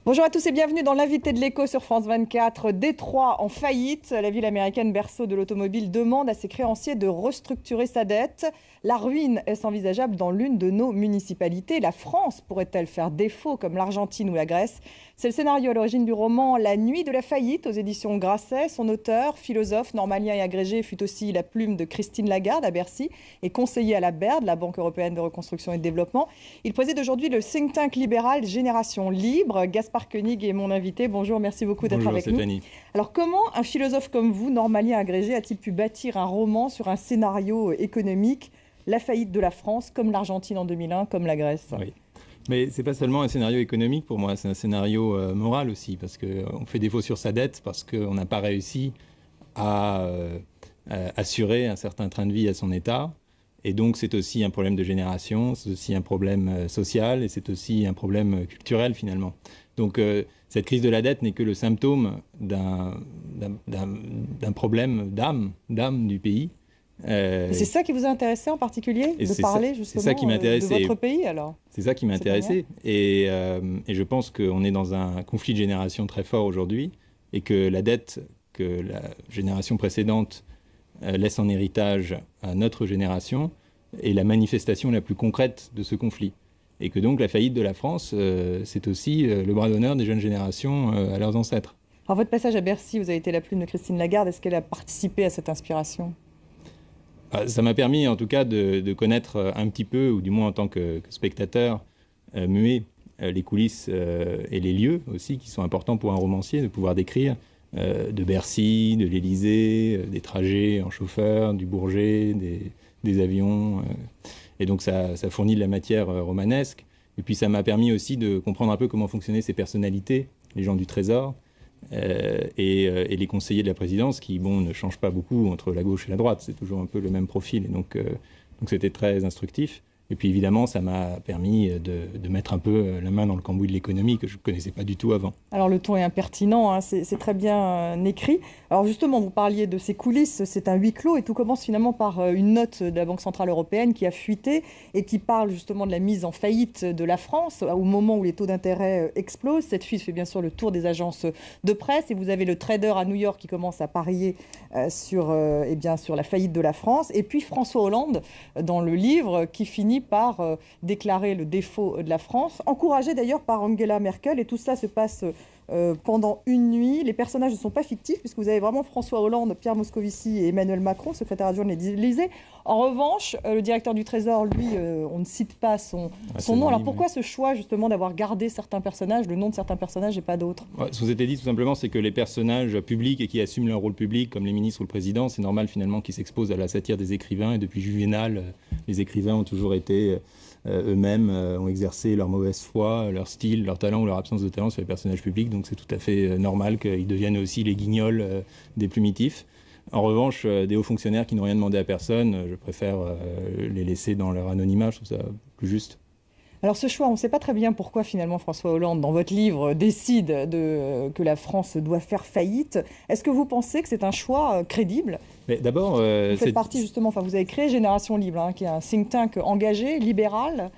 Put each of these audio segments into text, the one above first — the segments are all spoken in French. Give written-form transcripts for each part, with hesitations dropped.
Bonjour à tous et bienvenue dans l'invité de l'écho sur France 24. Détroit en faillite. La ville américaine berceau de l'automobile demande à ses créanciers de restructurer sa dette. La ruine est envisageable dans l'une de nos municipalités. La France pourrait-elle faire défaut comme l'Argentine ou la Grèce? C'est le scénario à l'origine du roman La nuit de la faillite aux éditions Grasset. Son auteur, philosophe, normalien et agrégé, fut aussi la plume de Christine Lagarde à Bercy et conseiller à la BERD, la Banque européenne de reconstruction et de développement. Il préside aujourd'hui le think tank libéral Génération Libre. Gaspard Koenig est mon invité. Bonjour, merci beaucoup d'être avec Stéphanie. nous. Alors comment un philosophe comme vous, normalien agrégé, a-t-il pu bâtir un roman sur un scénario économique, la faillite de la France, comme l'Argentine en 2001, comme la Grèce? Oui. Mais ce n'est pas seulement un scénario économique pour moi, c'est un scénario moral aussi, parce qu'on fait défaut sur sa dette, parce qu'on n'a pas réussi à assurer un certain train de vie à son État. Et donc c'est aussi un problème de génération, c'est aussi un problème social, et c'est aussi un problème culturel finalement. Donc cette crise de la dette n'est que le symptôme d'un problème d'âme du pays. C'est ça qui vous a intéressé en particulier, de parler justement de votre pays alors? C'est ça qui m'a intéressé. Et je pense qu'on est dans un conflit de génération très fort aujourd'hui et que la dette que la génération précédente laisse en héritage à notre génération est la manifestation la plus concrète de ce conflit. Et que donc la faillite de la France, c'est aussi le bras d'honneur des jeunes générations à leurs ancêtres. Alors votre passage à Bercy, vous avez été la plume de Christine Lagarde, est-ce qu'elle a participé à cette inspiration? Ça m'a permis en tout cas de connaître un petit peu, ou du moins en tant que spectateur muet, les coulisses et les lieux aussi qui sont importants pour un romancier, de pouvoir décrire de Bercy, de l'Élysée, des trajets en chauffeur, du Bourget, des avions. Et donc ça fournit de la matière romanesque. Et puis ça m'a permis aussi de comprendre un peu comment fonctionnaient ces personnalités, les gens du Trésor, et les conseillers de la présidence qui, bon, ne changent pas beaucoup entre la gauche et la droite. C'est toujours un peu le même profil. Et donc c'était très instructif. Et puis évidemment, ça m'a permis de mettre un peu la main dans le cambouis de l'économie que je ne connaissais pas du tout avant. Alors le ton est impertinent, hein, c'est très bien écrit. Alors justement, vous parliez de ces coulisses, c'est un huis clos et tout commence finalement par une note de la Banque Centrale Européenne qui a fuité et qui parle justement de la mise en faillite de la France au moment où les taux d'intérêt explosent. Cette fuite fait bien sûr le tour des agences de presse et vous avez le trader à New York qui commence à parier sur la faillite de la France. Et puis François Hollande, dans le livre, qui finit par déclarer le défaut de la France, encouragé d'ailleurs par Angela Merkel. Et tout ça se passe pendant une nuit. Les personnages ne sont pas fictifs puisque vous avez vraiment François Hollande, Pierre Moscovici et Emmanuel Macron, secrétaire adjoint de l'Élysée. En revanche, le directeur du Trésor, lui, on ne cite pas son nom. Alors pourquoi ce choix justement d'avoir gardé certains personnages, le nom de certains personnages et pas d'autres? Ce que vous avez dit tout simplement, c'est que les personnages publics et qui assument leur rôle public, comme les ministres ou le président, c'est normal finalement qu'ils s'exposent à la satire des écrivains. Et depuis Juvénal, les écrivains ont toujours été eux-mêmes, ont exercé leur mauvaise foi, leur style, leur talent ou leur absence de talent sur les personnages publics. Donc c'est tout à fait normal qu'ils deviennent aussi les guignols des plumitifs. En revanche, des hauts fonctionnaires qui n'ont rien demandé à personne, je préfère les laisser dans leur anonymat, je trouve ça plus juste. Alors ce choix, on ne sait pas très bien pourquoi finalement François Hollande, dans votre livre, décide que la France doit faire faillite. Est-ce que vous pensez que c'est un choix crédible? Mais d'abord, vous faites partie justement, vous avez créé Génération Libre, hein, qui est un think tank engagé, libéral.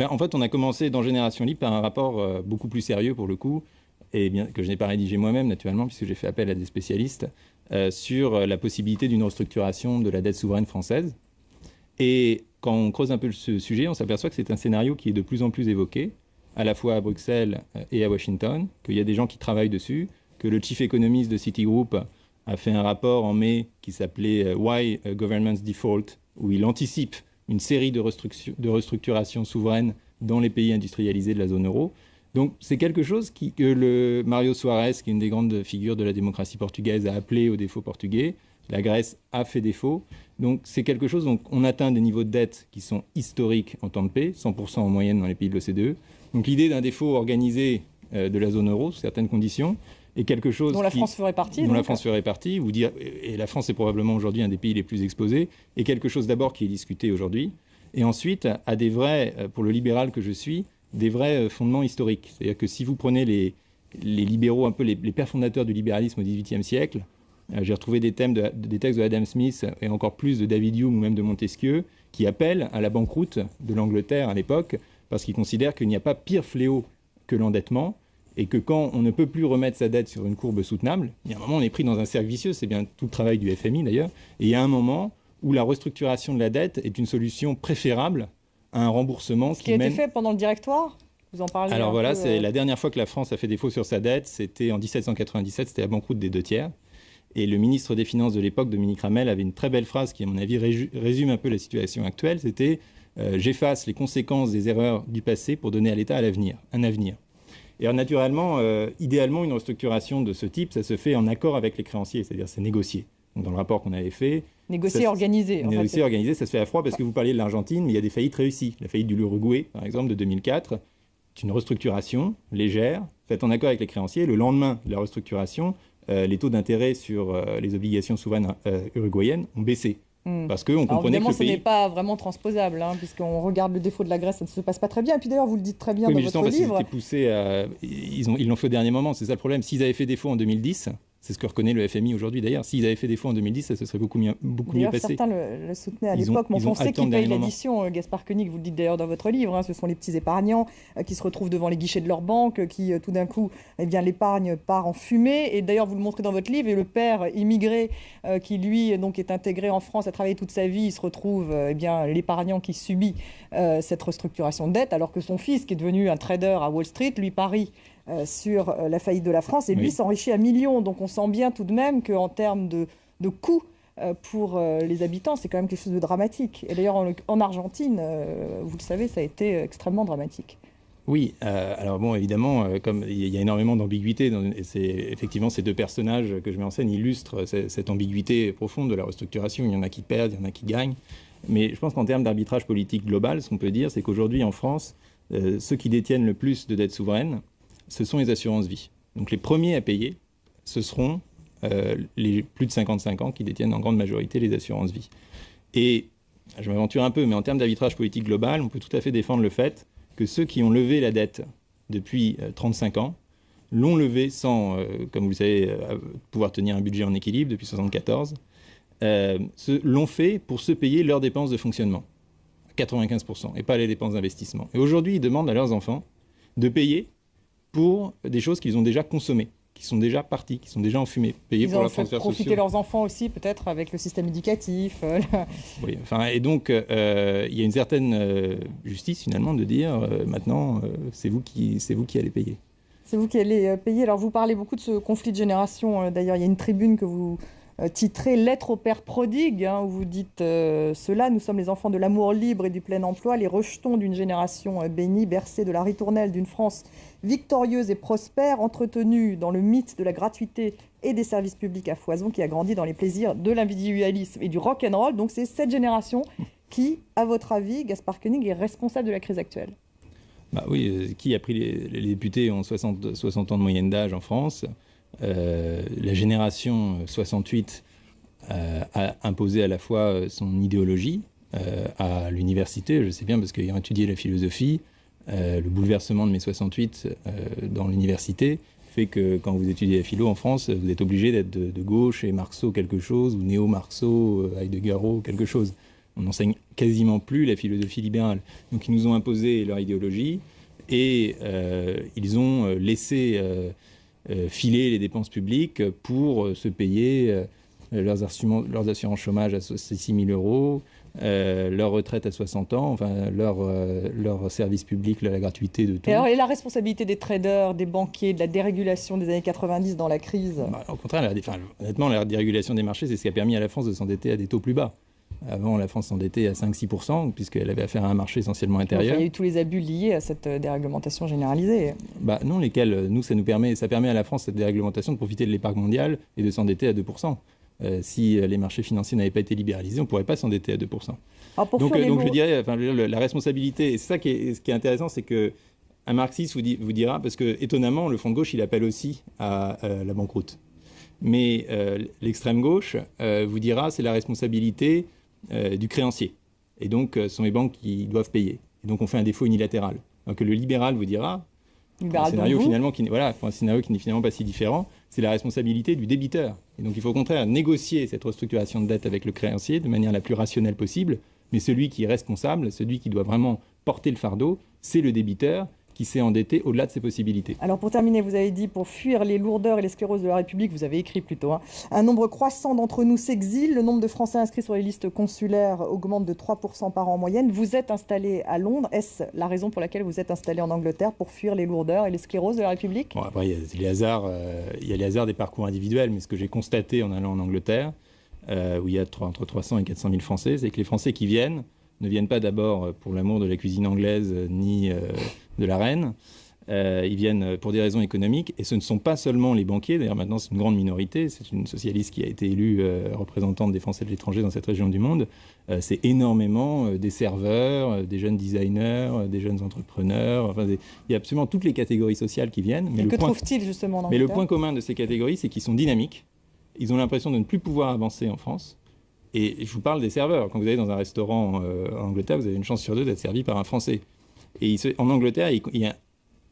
En fait, on a commencé dans Génération Libre par un rapport beaucoup plus sérieux pour le coup, et bien que je n'ai pas rédigé moi-même naturellement, puisque j'ai fait appel à des spécialistes, sur la possibilité d'une restructuration de la dette souveraine française. Et quand on creuse un peu ce sujet, on s'aperçoit que c'est un scénario qui est de plus en plus évoqué, à la fois à Bruxelles et à Washington, qu'il y a des gens qui travaillent dessus, que le chief économiste de Citigroup a fait un rapport en mai qui s'appelait Why Governments Default, où il anticipe une série de restructurations souveraines dans les pays industrialisés de la zone euro. Donc c'est quelque chose que Mário Soares, qui est une des grandes figures de la démocratie portugaise, a appelé au défaut portugais. La Grèce a fait défaut. Donc c'est quelque chose où on atteint des niveaux de dette qui sont historiques en temps de paix, 100% en moyenne dans les pays de l'OCDE. Donc l'idée d'un défaut organisé de la zone euro, sous certaines conditions, est quelque chose dont la France ferait partie. Dont la France ferait partie, et la France est probablement aujourd'hui un des pays les plus exposés, et quelque chose d'abord qui est discuté aujourd'hui, et ensuite à des vrais, pour le libéral que je suis, des vrais fondements historiques. C'est-à-dire que si vous prenez les libéraux, un peu les pères fondateurs du libéralisme au XVIIIe siècle, j'ai retrouvé des textes de Adam Smith et encore plus de David Hume ou même de Montesquieu qui appellent à la banqueroute de l'Angleterre à l'époque parce qu'ils considèrent qu'il n'y a pas pire fléau que l'endettement et que quand on ne peut plus remettre sa dette sur une courbe soutenable, il y a un moment on est pris dans un cercle vicieux, c'est bien tout le travail du FMI d'ailleurs, et il y a un moment où la restructuration de la dette est une solution préférable à un remboursement qui a été fait pendant le directoire. Vous en parlez. Alors voilà, peu, c'est la dernière fois que la France a fait défaut sur sa dette, c'était en 1797, c'était la banqueroute des 2/3. Et le ministre des Finances de l'époque, Dominique Ramel, avait une très belle phrase qui, à mon avis, résume un peu la situation actuelle. C'était j'efface les conséquences des erreurs du passé pour donner à l'État un avenir. Et alors, naturellement, idéalement, une restructuration de ce type, ça se fait en accord avec les créanciers, c'est-à-dire c'est négocié. Donc, dans le rapport qu'on avait fait... Négocier, organisé. Négocier, organisé, ça se fait à froid parce que vous parliez de l'Argentine, mais il y a des faillites réussies. La faillite du l'Uruguay, par exemple, de 2004, c'est une restructuration légère, faite en accord avec les créanciers. Le lendemain de la restructuration, les taux d'intérêt sur les obligations souveraines uruguayennes ont baissé. Parce qu'on comprenait que le pays... ce n'est pas vraiment transposable, puisqu'on regarde le défaut de la Grèce, ça ne se passe pas très bien. Et puis d'ailleurs, vous le dites très bien dans votre livre. Parce qu'ils étaient poussés ils l'ont fait au dernier moment, c'est ça le problème. S'ils avaient fait défaut en 2010, c'est ce que reconnaît le FMI aujourd'hui d'ailleurs, s'ils avaient fait défaut en 2010, ça se serait beaucoup mieux passé. Certains le soutenaient à l'époque, mais on sait qui paye l'addition. Gaspard Koenig, vous le dites d'ailleurs dans votre livre, ce sont les petits épargnants qui se retrouvent devant les guichets de leur banque, qui tout d'un coup, l'épargne part en fumée. Et d'ailleurs, vous le montrez dans votre livre, et le père immigré qui lui donc est intégré en France, a travaillé toute sa vie, il se retrouve l'épargnant qui subit cette restructuration de dette, alors que son fils, qui est devenu un trader à Wall Street, lui parie sur la faillite de la France, et lui s'enrichit à millions. Donc on sent bien tout de même qu'en termes de coûts pour les habitants, c'est quand même quelque chose de dramatique. Et d'ailleurs en Argentine, vous le savez, ça a été extrêmement dramatique. Oui, alors bon, évidemment, comme il y a énormément d'ambiguïté, effectivement ces deux personnages que je mets en scène illustrent cette ambiguïté profonde de la restructuration. Il y en a qui perdent, il y en a qui gagnent. Mais je pense qu'en termes d'arbitrage politique global, ce qu'on peut dire, c'est qu'aujourd'hui en France, ceux qui détiennent le plus de dettes souveraines, ce sont les assurances-vie. Donc les premiers à payer, ce seront les plus de 55 ans qui détiennent en grande majorité les assurances-vie. Et je m'aventure un peu, mais en termes d'arbitrage politique global, on peut tout à fait défendre le fait que ceux qui ont levé la dette depuis 35 ans l'ont levée sans, comme vous le savez, pouvoir tenir un budget en équilibre depuis 1974, l'ont fait pour se payer leurs dépenses de fonctionnement, 95%, et pas les dépenses d'investissement. Et aujourd'hui, ils demandent à leurs enfants de payer pour des choses qu'ils ont déjà consommées, qui sont déjà parties, qui sont déjà enfumées, payées pour leurs transferts sociaux. Profiter leurs enfants aussi, peut-être, avec le système éducatif. Oui, et donc, il y a une certaine justice, finalement, de dire, maintenant, c'est vous qui allez payer. C'est vous qui allez payer. Alors, vous parlez beaucoup de ce conflit de génération. D'ailleurs, il y a une tribune que vous titrée « Lettre au père prodigue », où vous dites cela: « Nous sommes les enfants de l'amour libre et du plein emploi, les rejetons d'une génération bénie, bercée de la ritournelle d'une France victorieuse et prospère, entretenue dans le mythe de la gratuité et des services publics à foison, qui a grandi dans les plaisirs de l'individualisme et du rock'n'roll. » Donc c'est cette génération qui, à votre avis, Gaspard Koenig, est responsable de la crise actuelle. Bah oui, qui a pris les députés ont 60 ans de moyenne d'âge en France. La génération 68 a imposé à la fois son idéologie à l'université, je sais bien parce qu'ayant étudié la philosophie, le bouleversement de mai 68 dans l'université fait que quand vous étudiez la philo en France, vous êtes obligé d'être de gauche et Marceau quelque chose, ou néo-Marceau, Heidegger quelque chose. On n'enseigne quasiment plus la philosophie libérale. Donc ils nous ont imposé leur idéologie et ils ont laissé filer les dépenses publiques pour se payer leurs assurances chômage à 6 000 euros, leur retraite à 60 ans, enfin leur service public, la gratuité de tout. Et la responsabilité des traders, des banquiers, de la dérégulation des années 90 dans la crise? Au contraire, honnêtement, la dérégulation des marchés, c'est ce qui a permis à la France de s'endetter à des taux plus bas. Avant, la France s'endettait à 5-6%, puisqu'elle avait affaire à un marché essentiellement intérieur. Il y a eu tous les abus liés à cette déréglementation généralisée. Non, lesquels, nous, ça permet à la France, cette déréglementation, de profiter de l'épargne mondiale et de s'endetter à 2%. Si les marchés financiers n'avaient pas été libéralisés, on ne pourrait pas s'endetter à 2%. Donc je dirais, la responsabilité, et c'est ça ce qui est intéressant, c'est qu'un marxiste vous dira, parce que étonnamment, le Front de gauche, il appelle aussi à la banqueroute. Mais l'extrême gauche vous dira, c'est la responsabilité du créancier. Et donc, ce sont les banques qui doivent payer. Et donc, on fait un défaut unilatéral. Donc, le libéral vous dira, un scénario qui n'est finalement pas si différent, c'est la responsabilité du débiteur. Et donc, il faut au contraire négocier cette restructuration de dette avec le créancier de manière la plus rationnelle possible. Mais celui qui est responsable, celui qui doit vraiment porter le fardeau, c'est le débiteur qui s'est endetté au-delà de ses possibilités. Alors pour terminer, vous avez dit, pour fuir les lourdeurs et les scléroses de la République, vous avez écrit plutôt, hein, un nombre croissant d'entre nous s'exile, le nombre de Français inscrits sur les listes consulaires augmente de 3% par an en moyenne. Vous êtes installé à Londres, est-ce la raison pour laquelle vous êtes installé en Angleterre, pour fuir les lourdeurs et les scléroses de la République? Bon, après, il y a les hasards des parcours individuels, mais ce que j'ai constaté en allant en Angleterre, où il y a entre 300 et 400 000 Français, c'est que les Français qui viennent ne viennent pas d'abord pour l'amour de la cuisine anglaise ni de la reine. Ils viennent pour des raisons économiques, et ce ne sont pas seulement les banquiers. D'ailleurs, maintenant, c'est une grande minorité. C'est une socialiste qui a été élue représentante des Français de l'étranger dans cette région du monde. C'est énormément des serveurs, des jeunes designers, des jeunes entrepreneurs. Enfin, il y a absolument toutes les catégories sociales qui viennent. Mais que trouvent-ils justement en Angleterre? Mais le point commun de ces catégories, c'est qu'ils sont dynamiques. Ils ont l'impression de ne plus pouvoir avancer en France. Et je vous parle des serveurs. Quand vous allez dans un restaurant en Angleterre, vous avez une chance sur deux d'être servi par un Français. Et en Angleterre, il y a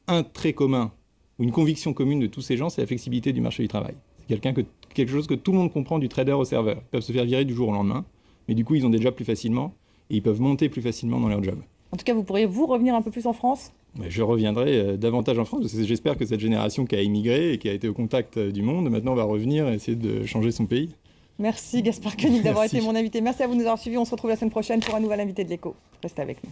un trait commun, ou une conviction commune de tous ces gens, c'est la flexibilité du marché du travail. C'est quelque chose que tout le monde comprend du trader au serveur. Ils peuvent se faire virer du jour au lendemain, mais du coup, ils ont des jobs plus facilement, et ils peuvent monter plus facilement dans leur job. En tout cas, vous pourriez revenir un peu plus en France? Je reviendrai davantage en France, parce que j'espère que cette génération qui a immigré et qui a été au contact du monde, maintenant va revenir et essayer de changer son pays. Merci Gaspard Koenig d'avoir été mon invité. Merci à vous de nous avoir suivis. On se retrouve la semaine prochaine pour un nouvel invité de l'Écho. Restez avec nous.